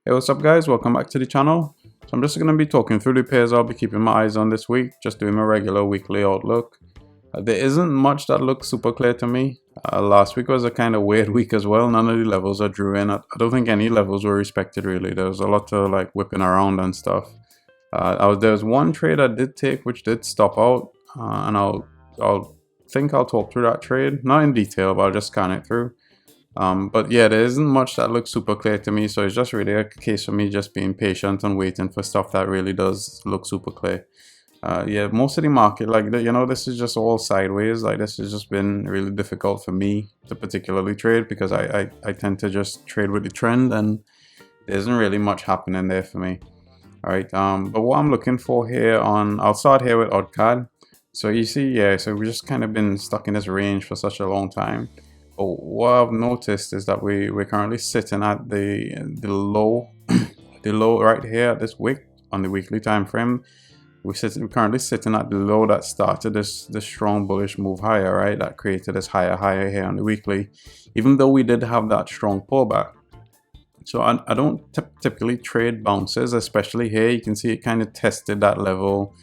Hey, what's up guys, welcome back to the channel. So I'm just going to be talking through the pairs I'll be keeping my eyes on this week, just doing my regular weekly outlook. There isn't much that looks super clear to me. Last week was a kind of weird week as well. None of the levels are drew in. I don't think any levels were respected really. There was a lot of like whipping around and stuff. There was one trade I did take which did stop out, and I'll talk through that trade, not in detail, but I'll just scan it through. But yeah, there isn't much that looks super clear to me, so it's just really a case for me just being patient and waiting for stuff that really does look super clear. Yeah, most of the market, like, this is just all sideways. Like, this has just been really difficult for me to particularly trade because I tend to just trade with the trend, and there isn't really much happening there for me. All right, but what I'm looking for here I'll start here with AUDCAD. So you see, yeah, so we've just kind of been stuck in this range for such a long time. But what I've noticed is that we're currently sitting at the low, the low right here at this wick on the weekly time frame. We're currently sitting at the low that started this strong bullish move higher, right? That created this higher here on the weekly, even though we did have that strong pullback. So I don't typically trade bounces, especially here. You can see it kind of tested that level,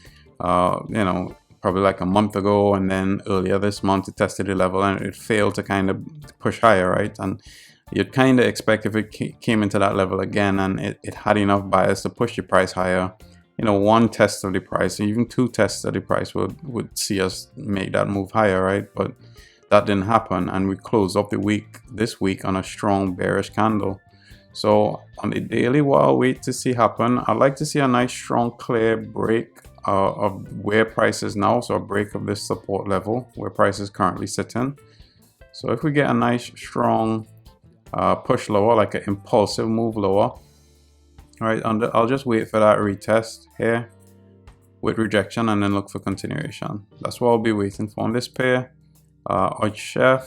probably like a month ago, and then earlier this month it tested the level and it failed to kind of push higher, right? And you'd kind of expect if it came into that level again and it had enough bias to push the price higher, one test of the price, even two tests of the price would see us make that move higher, right? But that didn't happen, and we closed up this week on a strong bearish candle. So on the daily, what I'll wait to see happen, I'd like to see a nice strong clear break of where price is now, so a break of this support level where price is currently sitting. So if we get a nice strong push lower, like an impulsive move lower, all right, I'll just wait for that retest here with rejection and then look for continuation. That's what I'll be waiting for on this pair. AUDCHF.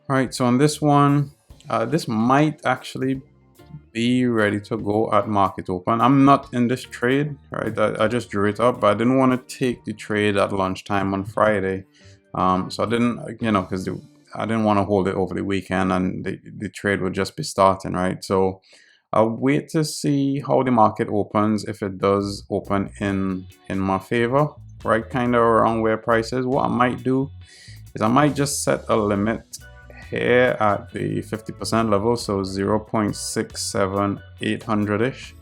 All right, so on this one, this might actually be ready to go at market open. I'm not in this trade, right? I just drew it up, but I didn't want to take the trade at lunchtime on Friday. So I didn't, because I didn't want to hold it over the weekend and the trade would just be starting, right? So I'll wait to see how the market opens. If it does open in my favor, right, kind of around where price is, what I might do is I might just set a limit here at the 50% level, so 0.67800-ish,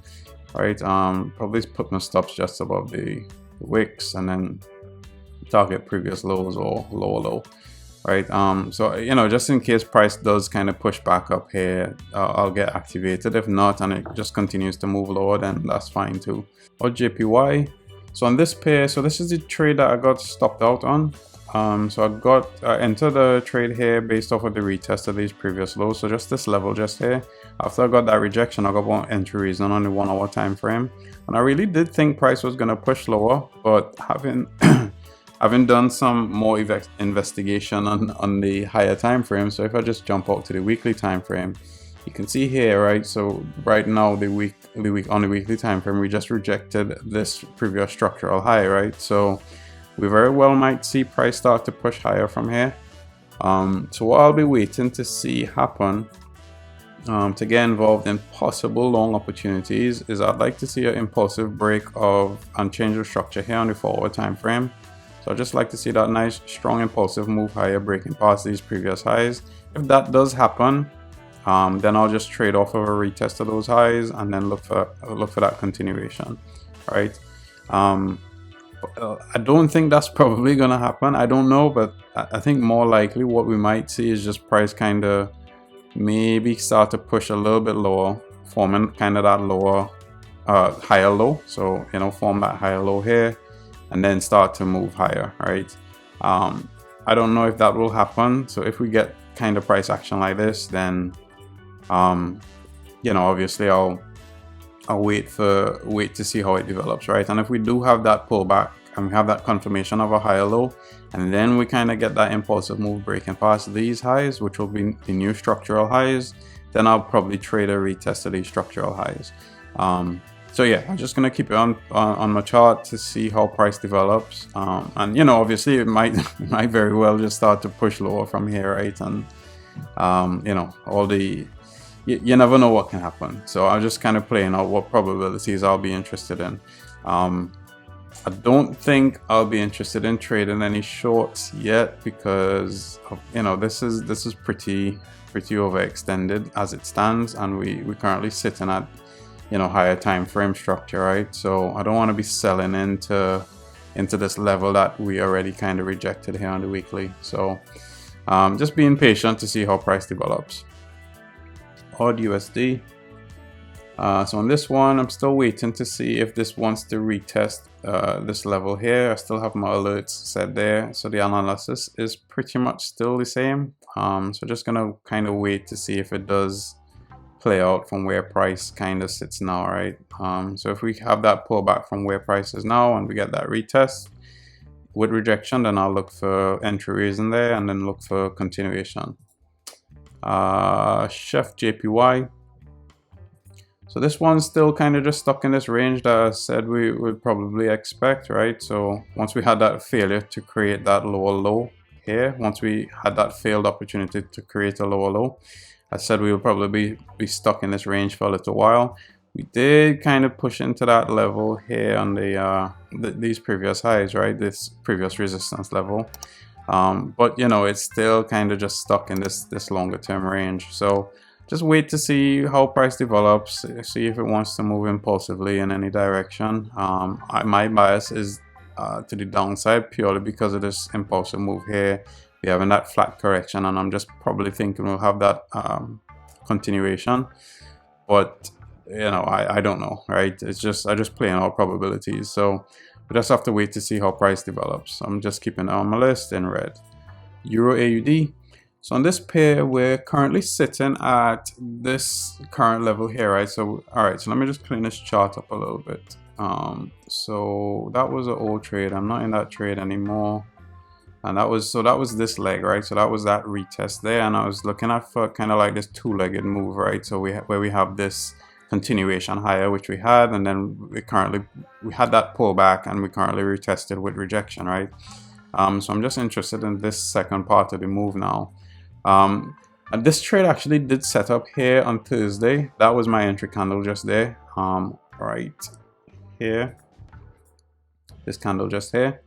right? Probably put my stops just above the wicks and then target previous lows or lower low, right? So just in case price does kind of push back up here, I'll get activated. If not, and it just continues to move lower, then that's fine too. AUDJPY. So on this pair, so this is the trade that I got stopped out on. So I entered the trade here based off of the retest of these previous lows. So just this level just here. After I got that rejection, I got one entry reason on the 1 hour time frame, and I really did think price was gonna push lower, but having done some more investigation on the higher time frame. So if I just jump out to the weekly time frame, you can see here, right? So right now on the weekly time frame, we just rejected this previous structural high, right? So we very well might see price start to push higher from here. So what I'll be waiting to see happen to get involved in possible long opportunities is I'd like to see an impulsive break and change of structure here on the 4 hour time frame. So I'd just like to see that nice strong impulsive move higher, breaking past these previous highs. If that does happen, then I'll just trade off of a retest of those highs and then look for that continuation, right? I don't think that's probably gonna happen. I don't know, but I think more likely what we might see is just price kind of maybe start to push a little bit lower, forming kind of that lower higher low. So form that higher low here and then start to move higher, right? I don't know if that will happen. So if we get kind of price action like this, then obviously I'll wait to see how it develops, right? And if we do have that pullback and we have that confirmation of a higher low, and then we kind of get that impulsive move breaking past these highs, which will be the new structural highs, then I'll probably trade a retest of these structural highs. So yeah, I'm just gonna keep it on my chart to see how price develops, and obviously it might very well just start to push lower from here, right? And all the you never know what can happen. So I'm just kind of playing out what probabilities I'll be interested in. I don't think I'll be interested in trading any shorts yet because this is pretty overextended as it stands, and we currently sitting at higher time frame structure, right? So I don't want to be selling into this level that we already kind of rejected here on the weekly. So just being patient to see how price develops. AUDUSD. So on this one, I'm still waiting to see if this wants to retest this level here. I still have my alerts set there, so the analysis is pretty much still the same. So just gonna kind of wait to see if it does play out from where price kind of sits now, right? So if we have that pullback from where price is now and we get that retest with rejection, then I'll look for entries in there and then look for continuation. CHFJPY. So this one's still kind of just stuck in this range that I said we would probably expect, right? So once we had that failure to create that lower low here, once we had that failed opportunity to create a lower low, I said we would probably be stuck in this range for a little while. We did kind of push into that level here on these previous highs, right? This previous resistance level. But it's still kind of just stuck in this longer term range. So just wait to see how price develops, see if it wants to move impulsively in any direction. My bias is to the downside purely because of this impulsive move here. We're having that flat correction, and I'm just probably thinking we'll have that continuation. But I don't know, right? I just playing out probabilities. So we just have to wait to see how price develops. I'm just keeping it on my list in red. EURAUD. So on this pair, we're currently sitting at this current level here, right? So all right, so let me just clean this chart up a little bit. So that was an old trade. I'm not in that trade anymore, and that was this leg, right? So that was that retest there, and I was looking at for kind of like this two-legged move, right? So where we have this continuation higher, which we had, and then we had that pullback, and we currently retested with rejection, right? So I'm just interested in this second part of the move now. And this trade actually did set up here on Thursday. That was my entry candle just there, right here, this candle just here.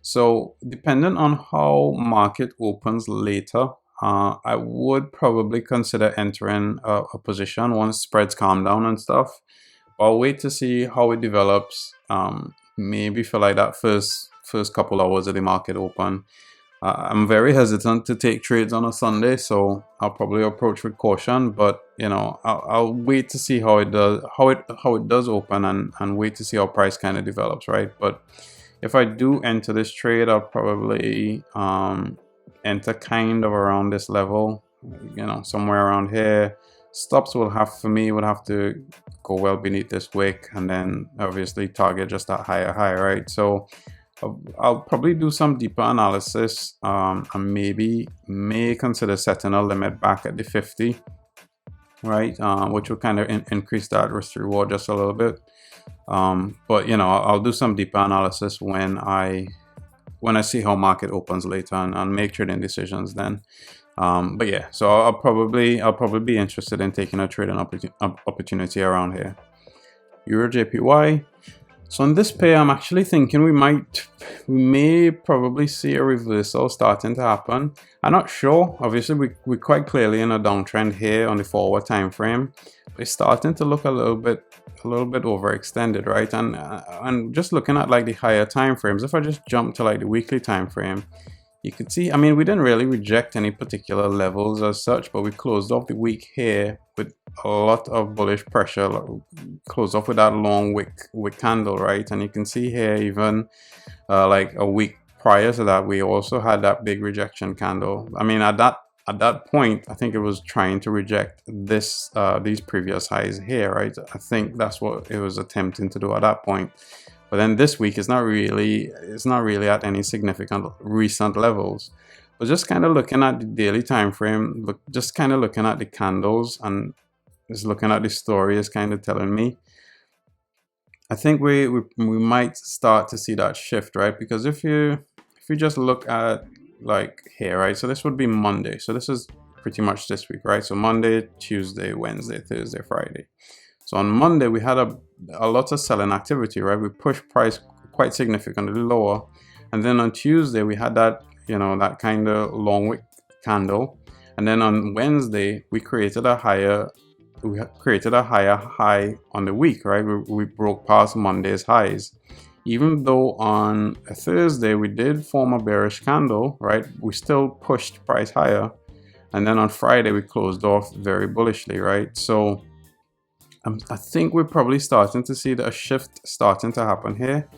So depending on how market opens later, I would probably consider entering a position once spreads calm down and stuff. I'll wait to see how it develops, maybe for like that first couple hours of the market open. I'm very hesitant to take trades on a Sunday, so I'll probably approach with caution. But I'll wait to see how it does open, and wait to see how price kind of develops, right? But if I do enter this trade, I'll probably enter kind of around this level, somewhere around here. Stops would have to go well beneath this wick, and then obviously target just that higher high, right? So I'll probably do some deeper analysis, and may consider setting a limit back at the 50, right? Which will kind of increase that risk reward just a little bit. But I'll do some deeper analysis when I see how market opens later, and make trading decisions then. But yeah, so I'll probably be interested in taking a trading opportunity around here. EURJPY. So on this pair, I'm actually thinking we may probably see a reversal starting to happen. I'm not sure. Obviously, we're quite clearly in a downtrend here on the forward time frame. It's starting to look a little bit overextended, right? And just looking at like the higher time frames, if I just jump to like the weekly time frame, you can see, I mean, we didn't really reject any particular levels as such, but we closed off the week here with a lot of bullish pressure, closed off with that long wick candle, right? And you can see here, even like a week prior to that, we also had that big rejection candle. I mean, at that point, I think it was trying to reject these previous highs here, right? I think that's what it was attempting to do at that point. But then this week it's not really at any significant recent levels. But just kind of looking at the daily time frame, just kind of looking at the candles and just looking at the story is kind of telling me, I think we might start to see that shift, right? Because if you just look at like here, right? So this would be Monday. So this is pretty much this week, right? So Monday, Tuesday, Wednesday, Thursday, Friday. So on Monday we had a lot of selling activity, right? We pushed price quite significantly lower, and then on Tuesday we had that, you know, that kind of long wick candle, and then on Wednesday we created a higher high on the week, right? We broke past Monday's highs. Even though on a Thursday we did form a bearish candle, right? We still pushed price higher, and then on Friday we closed off very bullishly, right? So I think we're probably starting to see a shift starting to happen here,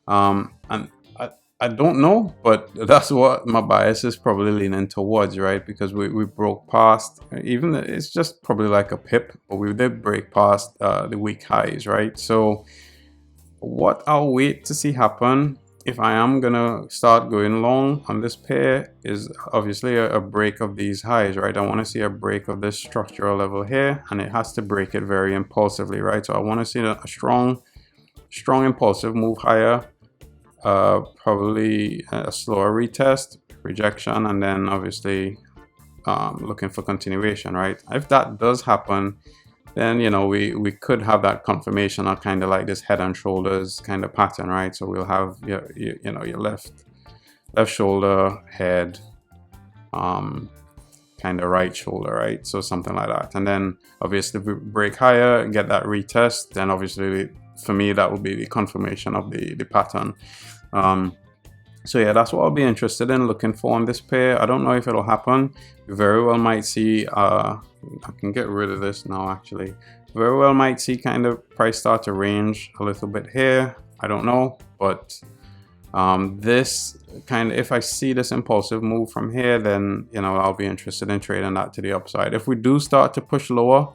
and I don't know, but that's what my bias is probably leaning towards, right? Because we broke past, even it's just probably like a pip, but we did break past the week highs, right? So what I'll wait to see happen if I am gonna start going long on this pair is obviously a break of these highs, right? I want to see a break of this structural level here, and it has to break it very impulsively, right? So I want to see a strong impulsive move higher, probably a slower retest, rejection, and then obviously looking for continuation, right? If that does happen, then, you know, we could have that confirmation of kind of like this head and shoulders kind of pattern, right? So we'll have you know, your left shoulder, head, kind of right shoulder, right? So something like that. And then obviously if we break higher, get that retest, then obviously for me that would be the confirmation of the pattern. So yeah, that's what I'll be interested in looking for on this pair. I don't know if it'll happen. We very well might see, I can get rid of this now actually. Very well might see kind of price start to range a little bit here. I don't know, but this kind of, if I see this impulsive move from here, then, you know, I'll be interested in trading that to the upside. If we do start to push lower,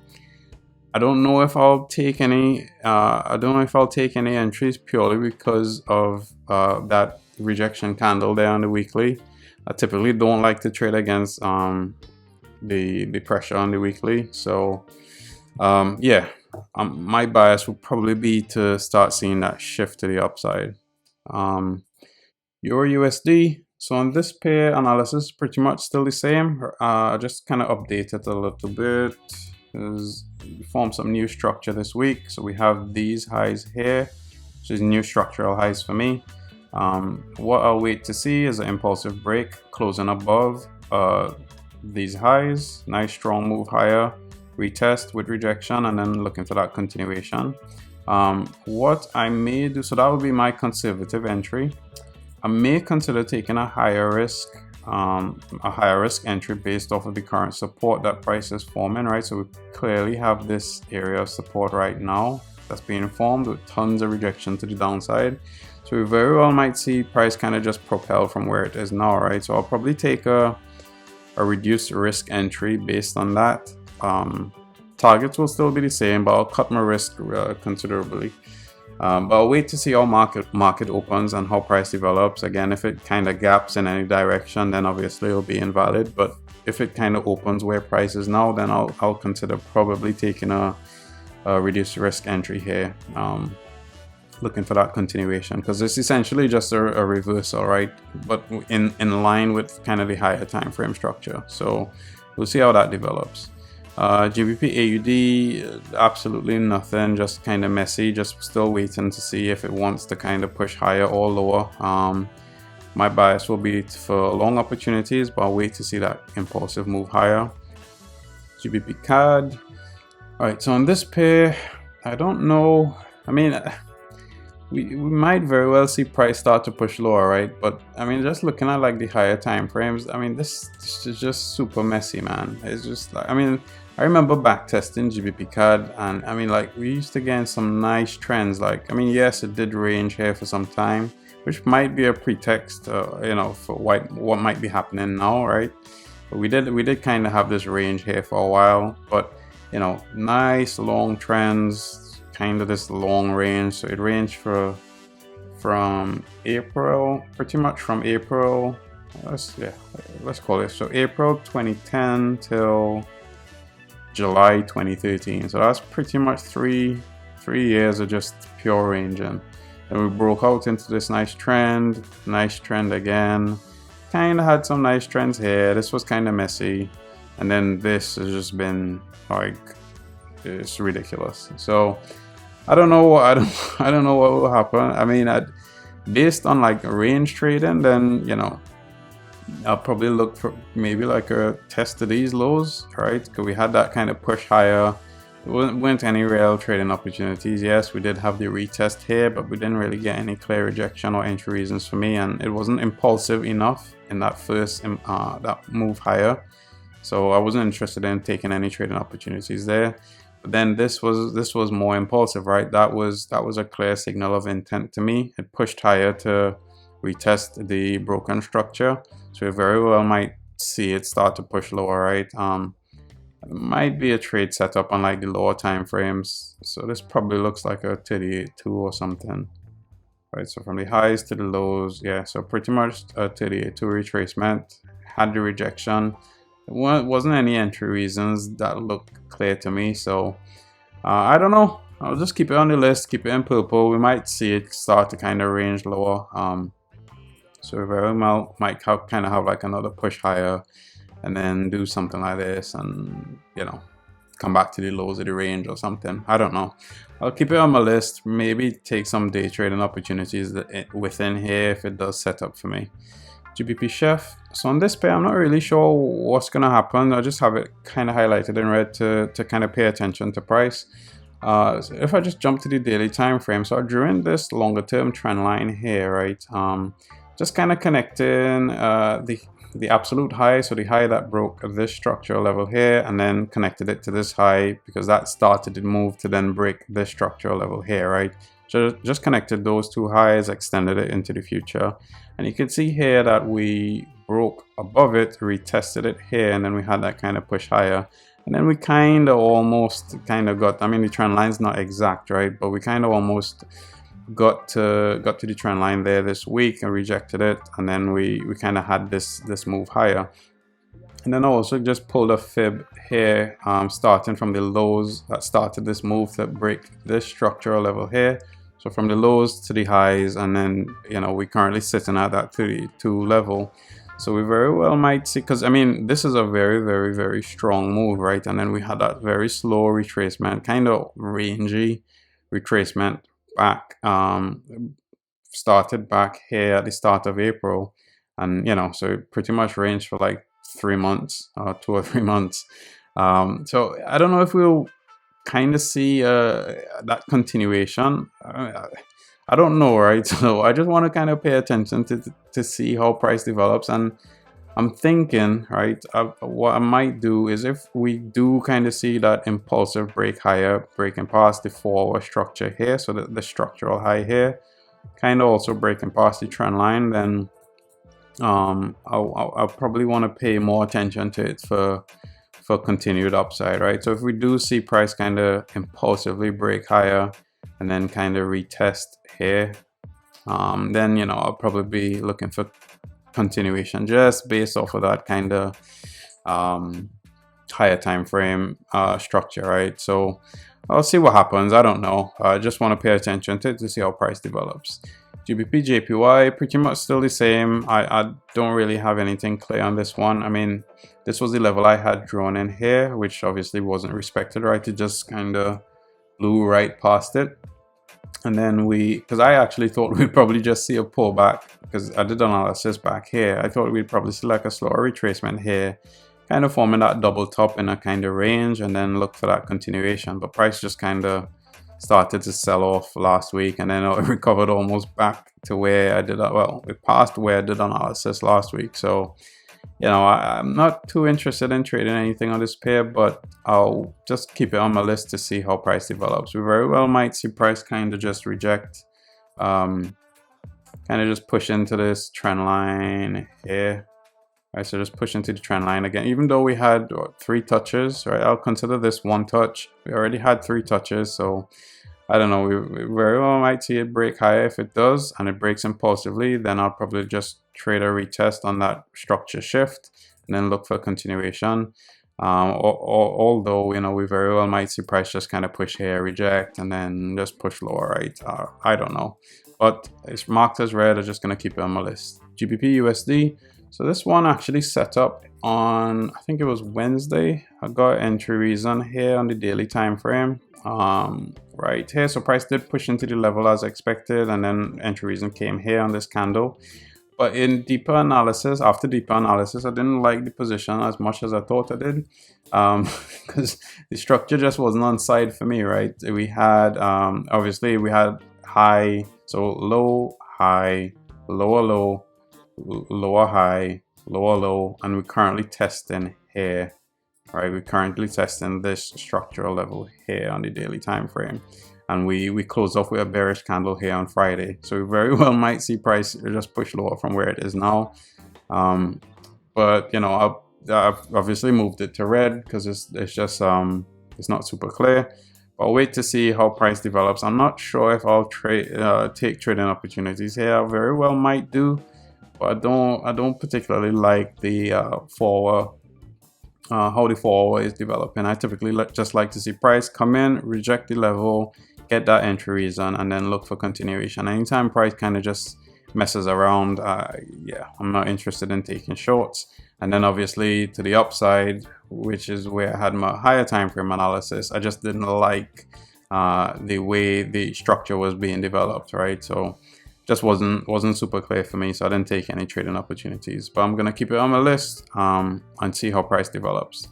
I don't know if I'll take any, entries purely because of that rejection candle there on the weekly. I typically don't like to trade against the pressure on the weekly. So yeah, my bias would probably be to start seeing that shift to the upside. EURUSD. So on this pair, analysis pretty much still the same. I just kind of update it a little bit. We formed some new structure this week. So we have these highs here, which is new structural highs for me. What I'll wait to see is an impulsive break closing above these highs. Nice strong move higher, retest with rejection, and then looking for that continuation. What I may do, so that would be my conservative entry. I may consider taking a higher risk entry based off of the current support that price is forming, right? So we clearly have this area of support right now that's being formed with tons of rejection to the downside. So we very well might see price kind of just propel from where it is now, right? So I'll probably take a reduced risk entry based on that. Targets will still be the same, but I'll cut my risk considerably. But I'll wait to see how market opens and how price develops. Again, if it kind of gaps in any direction, then obviously it'll be invalid. But if it kind of opens where price is now, then I'll consider probably taking a reduced risk entry here, looking for that continuation, because it's essentially just a reversal, right? But in line with kind of the higher time frame structure. So we'll see how that develops. GBPAUD, absolutely nothing, just kind of messy, just still waiting to see if it wants to kind of push higher or lower. My bias will be for long opportunities, but I'll wait to see that impulsive move higher. GBPCAD. All right, so on this pair, I don't know. I mean, we might very well see price start to push lower, right? But I mean, just looking at like the higher time frames, I mean, this is just super messy, man. It's just like, I mean, I remember back testing GBPCAD, and I mean, like, we used to get some nice trends. Like, I mean, yes, it did range here for some time, which might be a pretext, you know, for what might be happening now, right? But we did kind of have this range here for a while, but you know, nice long trends, kind of this long range. So it ranged from April, pretty much from April. Let's call it so April 2010 till July 2013. So that's pretty much three years of just pure ranging. And we broke out into this nice trend again. Kind of had some nice trends here. This was kind of messy, and then this has just been like, it's ridiculous. So I don't know. I don't know what will happen. I mean, based on like range trading, then you know, I'll probably look for maybe like a test of these lows, right? Because we had that kind of push higher. There weren't any real trading opportunities. Yes, we did have the retest here, but we didn't really get any clear rejection or entry reasons for me, and it wasn't impulsive enough in that first that move higher. So I wasn't interested in taking any trading opportunities there. But then this was more impulsive, right? That was a clear signal of intent to me. It pushed higher to retest the broken structure, so we very well might see it start to push lower, right? It might be a trade setup on like the lower time frames. So this probably looks like a 38.2 or something, right? So from the highs to the lows, yeah. So pretty much a 38.2 retracement. Had the rejection. There wasn't any entry reasons that look clear to me, so I don't know. I'll just keep it on the list, keep it in purple. We might see it start to kind of range lower, so we very well might kind of have like another push higher and then do something like this, and you know, come back to the lows of the range or something. I don't know. I'll keep it on my list, maybe take some day trading opportunities within here if it does set up for me. GBPCHF. So on this pair, I'm not really sure what's gonna happen. I just have it kind of highlighted in red to kind of pay attention to price. So if I just jump to the daily time frame, so during this longer term trend line here, right? Just kind of connecting the absolute high, so the high that broke this structural level here, and then connected it to this high because that started to move to then break this structural level here, right? Just connected those two highs, extended it into the future, and you can see here that we broke above it, retested it here, and then we had that kind of push higher, and then we kind of almost got, I mean the trend line's not exact, right, but we kind of almost got to the trend line there this week and rejected it, and then we kind of had this move higher, and then also just pulled a fib here, starting from the lows that started this move to break this structural level here. So from the lows to the highs, and then you know we're currently sitting at that 32 level. So we very well might see, because I mean this is a very strong move, right? And then we had that very slow retracement, kind of rangy retracement back, started back here at the start of April, and you know, so it pretty much ranged for like 3 months, 2 or 3 months. So I don't know if we'll kind of see that continuation. I don't know, right? So I just want to kind of pay attention to see how price develops, and I'm thinking, right, what I might do is if we do kind of see that impulsive break higher, breaking past the 4-hour structure here, so that the structural high here, kind of also breaking past the trend line, then I'll probably want to pay more attention to it for continued upside, right? So if we do see price kind of impulsively break higher and then kind of retest here, then you know I'll probably be looking for continuation just based off of that kind of higher time frame structure, right? So I'll see what happens. I don't know. I just want to pay attention to it to see how price develops. GBPJPY pretty much still the same. I don't really have anything clear on this one. I mean, this was the level I had drawn in here, which obviously wasn't respected, right? It just kind of blew right past it. And then because I actually thought we'd probably just see a pullback, because I did analysis back here. I thought we'd probably see like a slower retracement here, kind of forming that double top in a kind of range, and then look for that continuation. But price just kind of started to sell off last week, and then it recovered almost back to where I did, well, it passed where I did analysis last week. So you know, I'm not too interested in trading anything on this pair, but I'll just keep it on my list to see how price develops. We very well might see price kind of just reject, kind of just push into this trend line here. Right, so just push into the trend line again, even though we had 3 touches, right? I'll consider this 1 touch. We already had 3 touches, so I don't know. We very well might see it break higher. If it does and it breaks impulsively, then I'll probably just trade a retest on that structure shift and then look for continuation. Although, you know, we very well might see price just kind of push here, reject, and then just push lower, right? I don't know, but it's marked as red. I'm just gonna keep it on my list. GBPUSD. So this one actually set up on, I think it was Wednesday. I got entry reason here on the daily time frame. Right here, so price did push into the level as expected, and then entry reason came here on this candle. But in deeper analysis, after deeper analysis, I didn't like the position as much as I thought I did, because the structure just wasn't on side for me, right? We had, obviously we had high, so low, high, lower low, lower high, lower low, and we're currently testing here, right? We're currently testing this structural level here on the daily time frame. And we closed off with a bearish candle here on Friday, so we very well might see price just push lower from where it is now. But you know, I've obviously moved it to red because it's just it's not super clear. But I'll wait to see how price develops. I'm not sure if I'll take trading opportunities here. I very well might do, but I don't particularly like the how the forward is developing. I typically just like to see price come in, reject the level, get that entry reason, and then look for continuation. Anytime price kind of just messes around, yeah, I'm not interested in taking shorts. And then obviously to the upside, which is where I had my higher time frame analysis, I just didn't like the way the structure was being developed, right? So just wasn't super clear for me, so I didn't take any trading opportunities. But I'm gonna keep it on my list and see how price develops.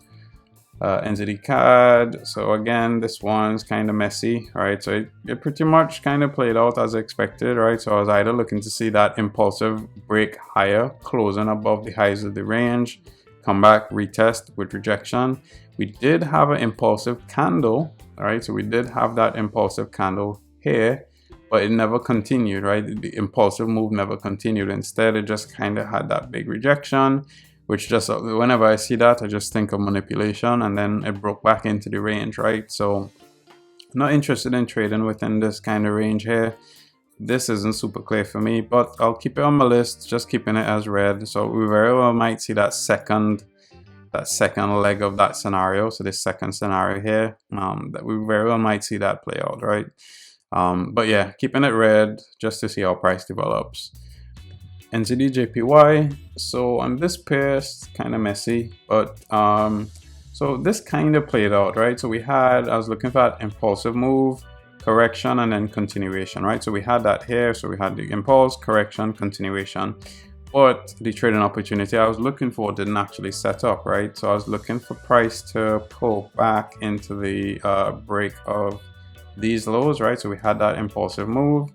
NZDCAD, so again, this one's kind of messy, right? So it pretty much kind of played out as expected, right? So I was either looking to see that impulsive break higher, closing above the highs of the range, come back, retest with rejection. We did have an impulsive candle, right? So we did have that impulsive candle here, but it never continued, right? The impulsive move never continued. Instead, it just kind of had that big rejection, which just, whenever I see that, I just think of manipulation, and then it broke back into the range, right? So I'm not interested in trading within this kind of range here. This isn't super clear for me, but I'll keep it on my list, just keeping it as red. So we very well might see that second leg of that scenario. So this second scenario here, that we very well might see that play out, right? But yeah, keeping it red just to see how price develops. NZDJPY, so on this pair, it's kind of messy, but so this kind of played out, right? So I was looking for that impulsive move, correction, and then continuation, right? So we had that here, so we had the impulse, correction, continuation, but the trading opportunity I was looking for didn't actually set up, right? So I was looking for price to pull back into the break of these lows, right? So we had that impulsive move,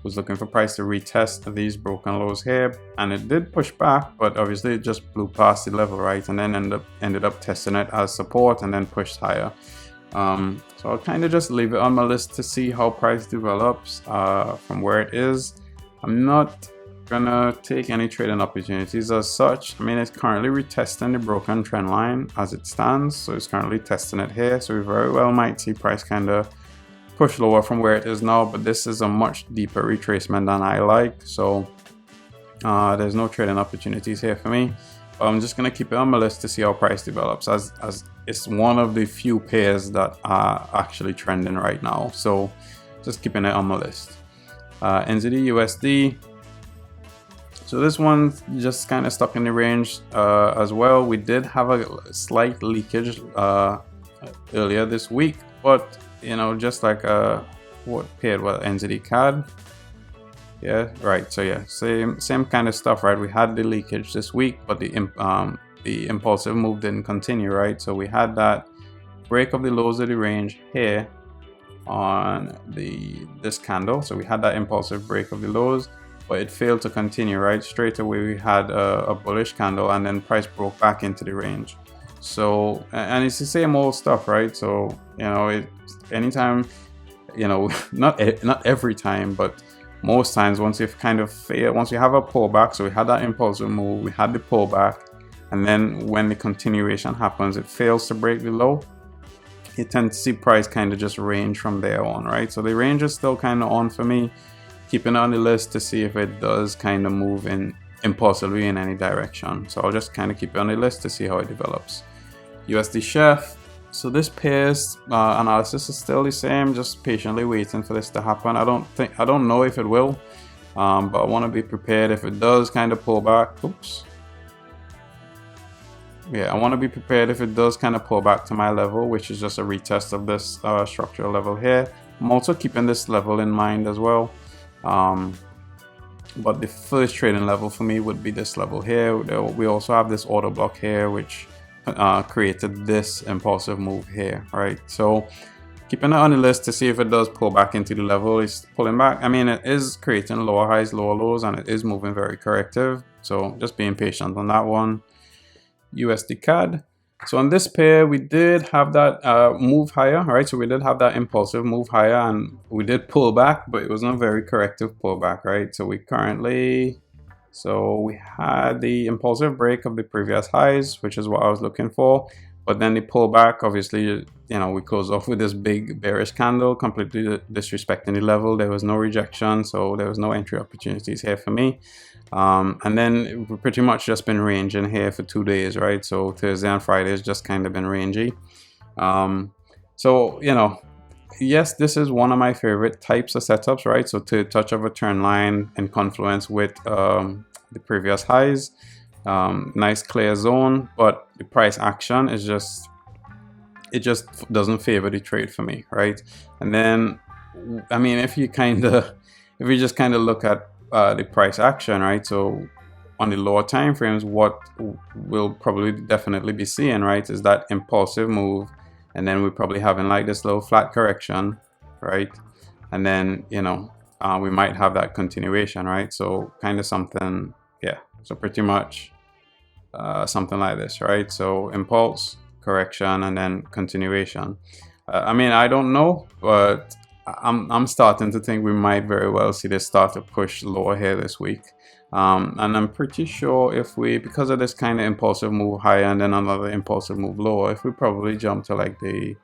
was looking for price to retest these broken lows here, and it did push back, but obviously it just blew past the level, right? And then ended up testing it as support and then pushed higher. So I'll kind of just leave it on my list to see how price develops from where it is. I'm not gonna take any trading opportunities as such. I mean, it's currently retesting the broken trend line as it stands, so it's currently testing it here, so we very well might see price kind of push lower from where it is now, but this is a much deeper retracement than I like, so there's no trading opportunities here for me. But I'm just gonna keep it on my list to see how price develops, as it's one of the few pairs that are actually trending right now, so just keeping it on my list. NZDUSD, so this one's just kind of stuck in the range as well. We did have a slight leakage earlier this week, but you know, just like what paired with NZDCAD, yeah, right. So yeah, same kind of stuff, right? We had the leakage this week, but the impulsive move didn't continue, right? So we had that break of the lows of the range here on this candle. So we had that impulsive break of the lows, but it failed to continue, right? Straight away we had a bullish candle, and then price broke back into the range. So, and it's the same old stuff, right? So, you know, anytime, you know, not every time, but most times, once you've kind of failed, once you have a pullback, so we had that impulsive move, we had the pullback, and then when the continuation happens, it fails to break the low, you tend to see price kind of just range from there on, right? So the range is still kind of on for me, keeping it on the list to see if it does kind of move in impulsively in any direction. So I'll just kind of keep it on the list to see how it develops. USDCHF, so this pair's analysis is still the same, just patiently waiting for this to happen. I don't know if it will, but I want to be prepared if it does kind of pull back. Oops, yeah, I want to be prepared if it does kind of pull back to my level, which is just a retest of this structural level here. I'm also keeping this level in mind as well. But the first trading level for me would be this level here. We also have this order block here, which created this impulsive move here, right? So keeping it on the list to see if it does pull back into the level. It's pulling back. I mean, it is creating lower highs, lower lows, and it is moving very corrective. So just being patient on that one. USDCAD. So on this pair, we did have that move higher, right? So we did have that impulsive move higher, and we did pull back, but it was not a very corrective pullback, right? So we had the impulsive break of the previous highs, which is what I was looking for. But then the pullback, obviously, you know, we closed off with this big bearish candle, completely disrespecting the level. There was no rejection, so there was no entry opportunities here for me. And then we've pretty much just been ranging here for 2 days, right? So Thursday and Friday has just kind of been rangy. So, you know, yes, this is one of my favorite types of setups, right? So to touch of a trend line in confluence with the previous highs, nice clear zone, but the price action is just, it just doesn't favor the trade for me, right? And then, I mean, if you just kind of look at the price action, right? So on the lower time frames, what we'll probably definitely be seeing, right, is that impulsive move, and then we're probably having like this little flat correction, right? And then, you know, we might have that continuation, right? So kind of something, yeah, so pretty much something like this, right? So impulse, correction, and then continuation. I mean, I don't know, but I'm starting to think we might very well see this start to push lower here this week. And I'm pretty sure if we, because of this kind of impulsive move higher and then another impulsive move lower, if we probably jump to like the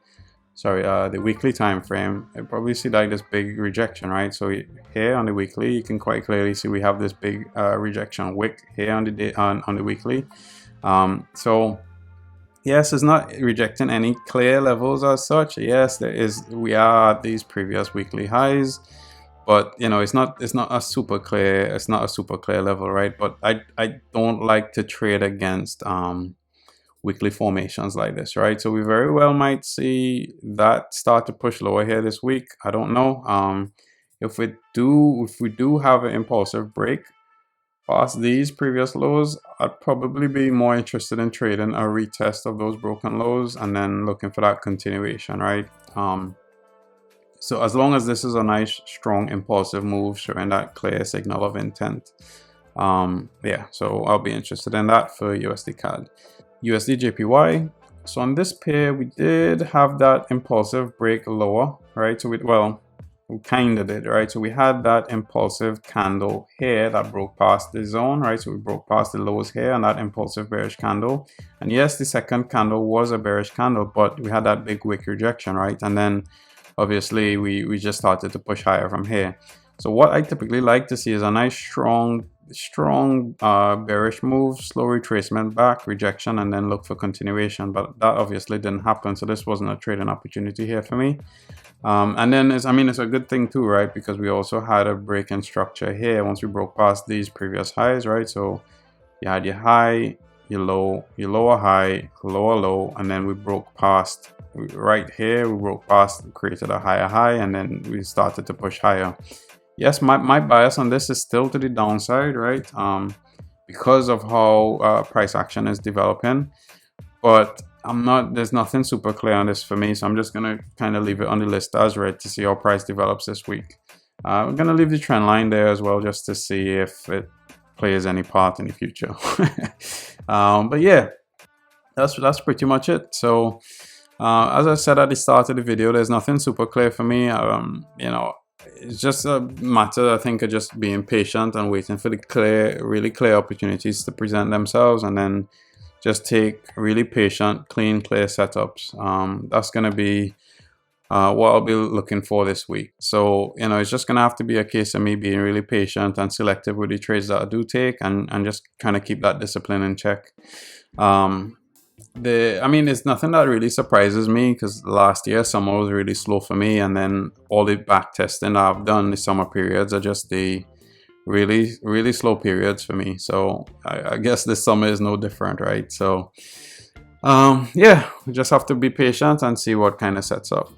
weekly time frame, you probably see like this big rejection, right? So here on the weekly, you can quite clearly see we have this big rejection wick here on the day, on the weekly. So yes, it's not rejecting any clear levels as such. Yes, we are at these previous weekly highs, but you know, it's not a super clear level, right? But I don't like to trade against weekly formations like this, right? So we very well might see that start to push lower here this week. I don't know. If we do have an impulsive break past these previous lows, I'd probably be more interested in trading a retest of those broken lows and then looking for that continuation, right? So as long as this is a nice strong impulsive move showing that clear signal of intent, yeah, so I'll be interested in that for USDCAD. USDJPY. So on this pair, we did have that impulsive break lower, right? So we kind of did, right? So we had that impulsive candle here that broke past the zone, right? So we broke past the lows here and that impulsive bearish candle. And yes, the second candle was a bearish candle, but we had that big wick rejection, right? And then obviously we just started to push higher from here. So what I typically like to see is a nice strong bearish move, slow retracement back, rejection, and then look for continuation. But that obviously didn't happen, so this wasn't a trading opportunity here for me. And then it's a good thing too, right? Because we also had a break in structure here once we broke past these previous highs, right? So you had your high, your low, your lower high, lower low, and then we broke past right here. We broke past, created a higher high, and then we started to push higher. Yes, my bias on this is still to the downside, right? Because of how price action is developing, but there's nothing super clear on this for me, so I'm just gonna kind of leave it on the list as read to see how price develops this week. I'm gonna leave the trend line there as well just to see if it plays any part in the future. But yeah, that's pretty much it. So as I said at the start of the video, there's nothing super clear for me. You know, it's just a matter, I think, of just being patient and waiting for the really clear opportunities to present themselves, and then just take really patient, clean, clear setups. That's going to be what I'll be looking for this week. So, you know, it's just going to have to be a case of me being really patient and selective with the trades that I do take, and just kind of keep that discipline in check. I mean, it's nothing that really surprises me, because last year summer was really slow for me, and then all the back testing that I've done the summer periods are just the really slow periods for me. So I guess this summer is no different, right? So Yeah, we just have to be patient and see what kind of sets up.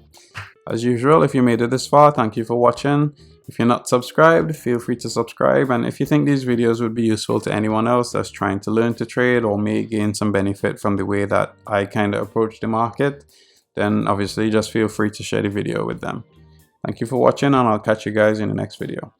As usual, if you made it this far, thank you for watching. If you're not subscribed, feel free to subscribe. And if you think these videos would be useful to anyone else that's trying to learn to trade or may gain some benefit from the way that I kind of approach the market, then obviously just feel free to share the video with them. Thank you for watching, and I'll catch you guys in the next video.